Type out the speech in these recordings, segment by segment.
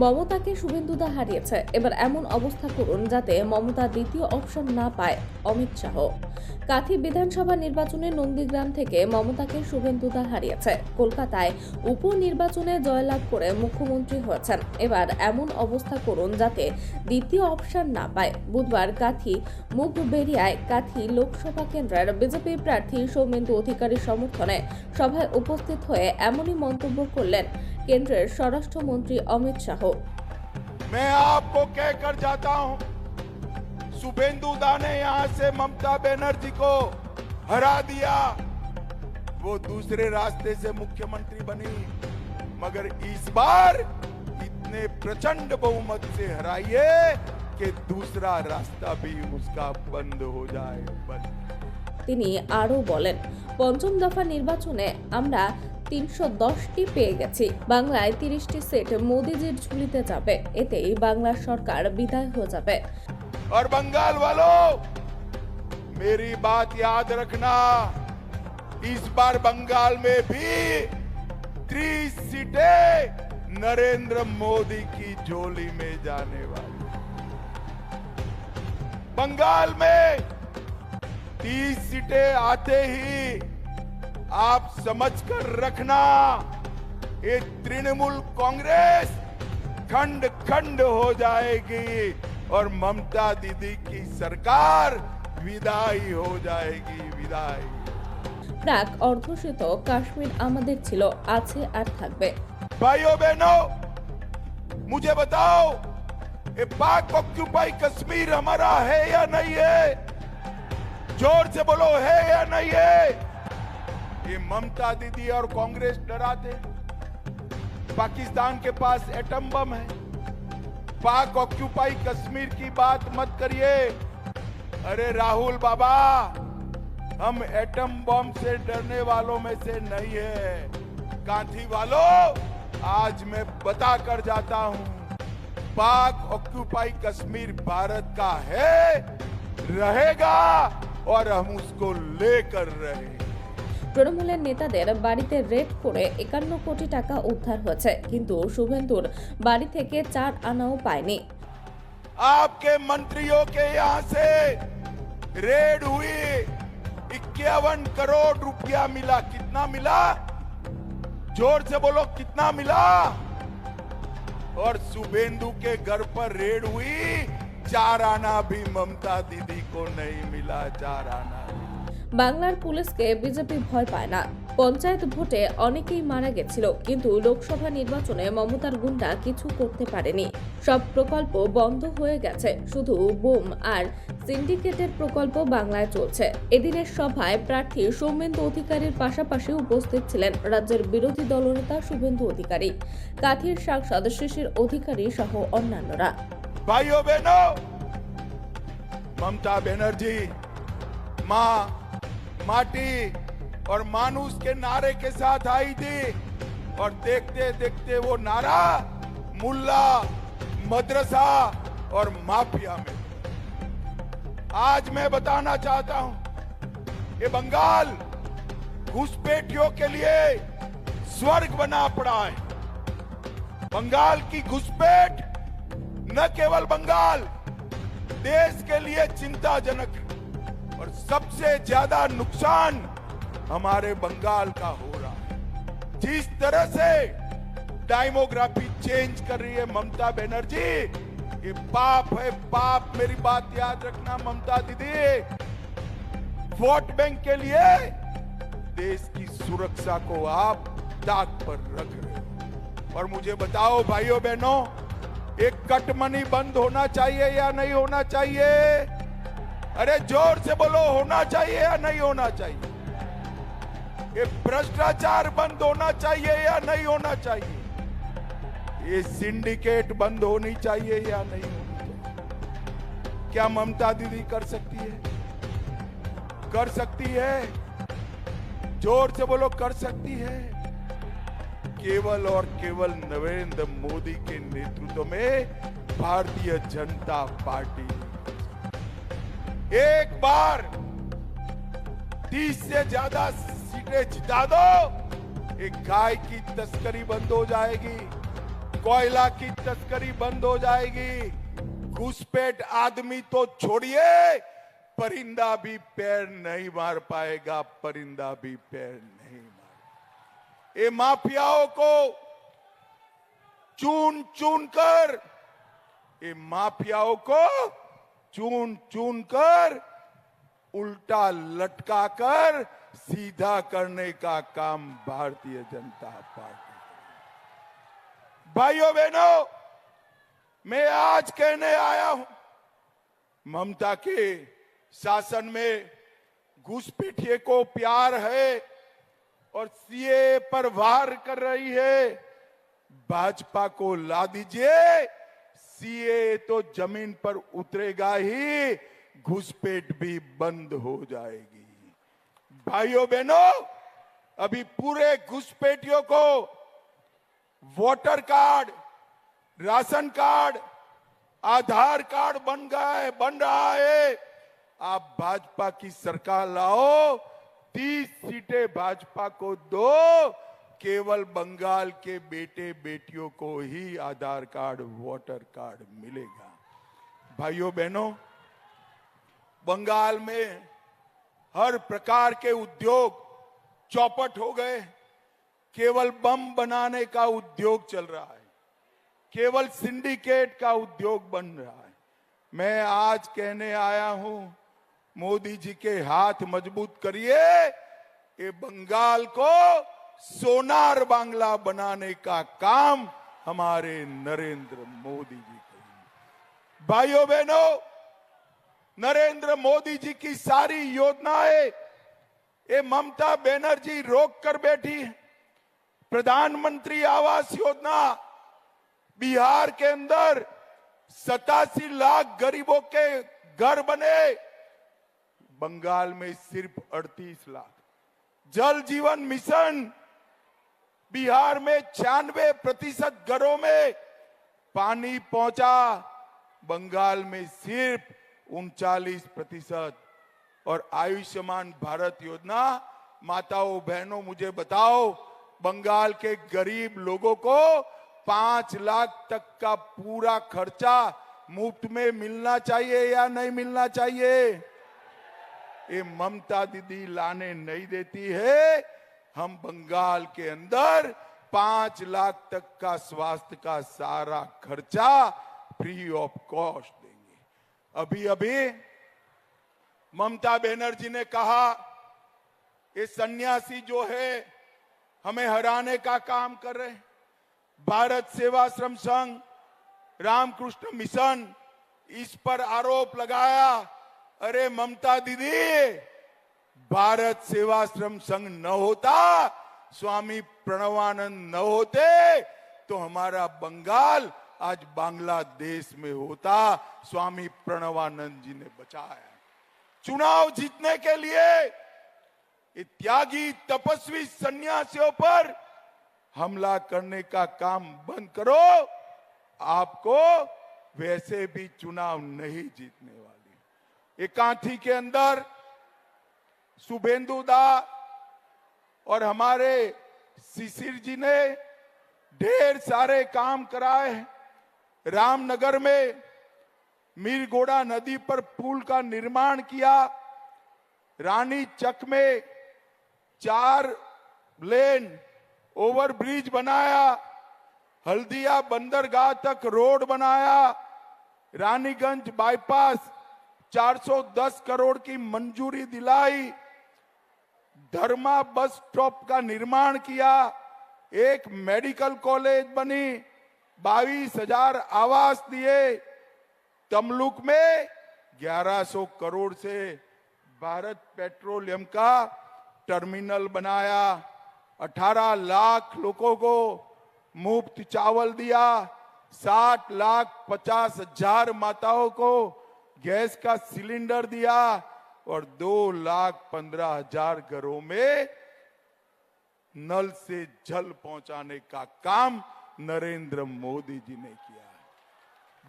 মমতাকে শুভেন্দুদা হারিয়েছে, এবার এমন অবস্থা করুন যাতে মমতা দ্বিতীয় অপশন না পায়। অমিত শাহ। কাথি বিধানসভা নির্বাচনে নন্দীগ্রাম থেকে মমতাকে শুভেন্দুদা হারিয়েছে। কলকাতায় উপনির্বাচনে জয়লাভ করে মুখ্যমন্ত্রী হয়েছেন। এবার এমন অবস্থা করুন যাতে দ্বিতীয় অপশন না পায়। বুধবার কাথি মুখবেরিয়ায় কাথি লোকসভা কেন্দ্রের বিজেপি প্রার্থী সৌমেন্দু অধিকারীর সমর্থনে সভায় উপস্থিত হয়ে এমনই মন্তব্য করলেন केंद्रीय स्वराष्ट्र मंत्री अमित शाह। मैं आपको कहकर जाता हूं, शुभेंदु दा ने यहां से ममता बनर्जी को हरा दिया। वो दूसरे रास्ते से मुख्यमंत्री बनी, मगर इस बार इतने प्रचंड बहुमत से हराइए कि दूसरा रास्ता भी उसका बंद हो जाए। তিনি আরো বলেন, পঞ্চম দফা নির্বাচনে আমরা 310টি পেয়ে গেছি। বাংলায় 30টি সিট মোদিজির ঝুলিতে যাবে। এতেই বাংলার সরকার বিদায় হয়ে যাবে। और बंगाल वालों, मेरी बात याद रखना, इस बार बंगाल में भी 30 सीटें नरेंद्र मोदी की झोली में जाने वाली। बंगाल में 30 सीटें आते ही आप समझकर रखना, ये तृणमूल कांग्रेस खंड खंड हो जाएगी और ममता दीदी की सरकार विदाई हो जाएगी। विदाई। প্রাক অর্ধশত কাশ্মীর আমাদের ছিল, আছে আর থাকবে। भाइयों बहनों, मुझे बताओ, ये पाक ऑक्यूपाई कश्मीर हमारा है या नहीं है? जोर से बोलो, है या नहीं है? ये ममता दीदी और कांग्रेस डराते। पाकिस्तान के पास एटम बम है। पाक ऑक्यूपाई कश्मीर की बात मत करिए। अरे राहुल बाबा, हम एटम बम से डरने वालों में से नहीं है। कांथी वालों, आज मैं बता कर जाता हूं, पाक ऑक्यूपाई कश्मीर भारत का है, रहेगा और हम उसको लेकर रहे। তৃণমূলের নেতাদের বাড়িতে রেড করে 51 কোটি টাকা উদ্ধার হয়েছে, কিন্তু শুভেন্দুর বাড়ি থেকে 4 আনাও পায়নি। आपके मंत्रियों के यहाँ से रेड हुई, 51 करोड़ रुपया मिला। कितना मिला? जोर से बोलो, कितना मिला? और शुभेंदु के घर पर रेड हुई, 4 आना भी ममता दीदी को नहीं मिला। 4 आना। বাংলার পুলিশকে বিজেপি ভয় পায় না। পঞ্চায়েত ভোটে অনেকেই মারা গেছিল, কিন্তু লোকসভা নির্বাচনে মমতার গুন্ডা কিছু করতে পারেনি। সব প্রকল্প বন্ধ হয়ে গেছে, শুধু বোম আর সিন্ডিকেটের প্রকল্প বাংলায় চলছে। এদিনের সভায় প্রার্থী সৌমেন্দু অধিকারীর পাশাপাশি উপস্থিত ছিলেন রাজ্যের বিরোধী দলনেতা শুভেন্দু অধিকারী, কাথির সাংসদ শিশির অধিকারী সহ অন্যান্যরা। भाइयों बहनों, ममता बनर्जी मां, माटी और मानुष के नारे के साथ आई थी, और देखते देखते वो नारा मुल्ला, मदरसा और माफिया में। आज मैं बताना चाहता हूं, ये बंगाल घुसपैठियों के लिए स्वर्ग बना पड़ा है। बंगाल की घुसपैठ न केवल बंगाल, देश के लिए चिंताजनक है, और सबसे ज्यादा नुकसान हमारे बंगाल का हो रहा है। जिस तरह से डेमोग्राफी चेंज कर रही है ममता बनर्जी, ये पाप है, पाप। मेरी बात याद रखना ममता दीदी, वोट बैंक के लिए देश की सुरक्षा को आप दाग पर रख रहे हो। और मुझे बताओ भाइयों बहनों, एक कट मनी बंद होना चाहिए या नहीं होना चाहिए? अरे जोर से बोलो, होना चाहिए या नहीं होना चाहिए? ये भ्रष्टाचार बंद होना चाहिए या नहीं होना चाहिए? ये सिंडिकेट बंद होनी चाहिए या नहीं होनी चाहिए? क्या ममता दीदी कर सकती है? कर सकती है? जोर से बोलो, कर सकती है? केवल और केवल नरेंद्र मोदी के नेतृत्व में भारतीय जनता पार्टी। एक बार 30 से ज्यादा सीटें जिता दो, एक गाय की तस्करी बंद हो जाएगी, कोयला की तस्करी बंद हो जाएगी। घुसपैठ आदमी तो छोड़िए, परिंदा भी पैर नहीं मार पाएगा, परिंदा भी पैर नहीं मार। ये माफियाओं को चून चून कर, ये माफियाओं को चून चून कर उल्टा लटका कर सीधा करने का काम भारतीय जनता पार्टी। भाइयों बहनों, मैं आज कहने आया हूं, ममता के शासन में घुसपैठिए को प्यार है और सीए पर वार कर रही है। भाजपा को ला दीजिए, सीए तो जमीन पर उतरेगा ही, घुसपैठ भी बंद हो जाएगी। भाइयों बहनों, अभी पूरे घुसपैठियों को वोटर कार्ड, राशन कार्ड, आधार कार्ड बन रहा है। आप भाजपा की सरकार लाओ, 30 सीटें भाजपा को दो, केवल बंगाल के बेटे बेटियों को ही आधार कार्ड, वोटर कार्ड मिलेगा। भाइयों बहनों, बंगाल में हर प्रकार के उद्योग चौपट हो गए। केवल बम बनाने का उद्योग चल रहा है, केवल सिंडिकेट का उद्योग बन रहा है। मैं आज कहने आया हूं, मोदी जी के हाथ मजबूत करिए, ये बंगाल को सोनार बांग्ला बनाने का काम हमारे नरेंद्र मोदी जी करेंगे। भाइयों बहनों, नरेंद्र मोदी जी की सारी योजनाएं ये ममता बनर्जी रोक कर बैठी है। प्रधानमंत्री आवास योजना, बिहार के अंदर 87 लाख गरीबों के घर बने, बंगाल में सिर्फ 38 लाख। जल जीवन मिशन, बिहार में 96% घरों में पानी पहुंचा, बंगाल में सिर्फ 39%। और आयुष्मान भारत योजना, माताओं बहनों मुझे बताओ, बंगाल के गरीब लोगों को 5 लाख तक का पूरा खर्चा मुफ्त में मिलना चाहिए या नहीं मिलना चाहिए? ये ममता दीदी लाने नहीं देती है। हम बंगाल के अंदर 5 लाख तक का स्वास्थ्य का सारा खर्चा फ्री ऑफ कॉस्ट देंगे। अभी अभी ममता बनर्जी ने कहा, ये सन्यासी जो है हमें हराने का काम कर रहे हैं। भारत सेवाश्रम संघ, रामकृष्ण मिशन, इस पर आरोप लगाया, अरे ममता दीदी, भारत सेवाश्रम संघ न होता, स्वामी प्रणवानंद न होते, तो हमारा बंगाल आज बांग्लादेश में होता। स्वामी प्रणवानंद जी ने बचाया। चुनाव जीतने के लिए त्यागी तपस्वी सन्यासियों पर हमला करने का काम बंद करो, आपको वैसे भी चुनाव नहीं जीतने वाली। कांठी के अंदर शुभेंदु दा और हमारे शिशिर जी ने ढेर सारे काम कराए। रामनगर में मीरगोड़ा नदी पर पुल का निर्माण किया, रानी चक में 4 लेन ओवरब्रिज बनाया, हल्दिया बंदरगाह तक रोड बनाया, रानीगंज बाईपास 410 करोड़ की मंजूरी दिलाई, धर्मा बस स्टॉप का निर्माण किया, एक मेडिकल कॉलेज बनी, 22,000 आवास दिए, तमलुक में 1100 करोड़ से भारत पेट्रोलियम का टर्मिनल बनाया, 18 लाख लोगों को मुफ्त चावल दिया, 60,50,000 माताओं को गैस का सिलेंडर दिया और 2,15,000 घरों में नल से जल पहुंचाने का काम नरेंद्र मोदी जी ने किया है।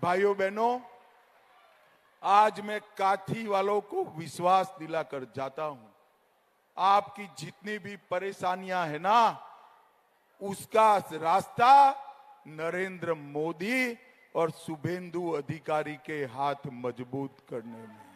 भाइयों बहनों, आज मैं काथी वालों को विश्वास दिलाकर जाता हूं, आपकी जितनी भी परेशानियां है ना, उसका रास्ता नरेंद्र मोदी और शुभेंदु अधिकारी के हाथ मजबूत करने में।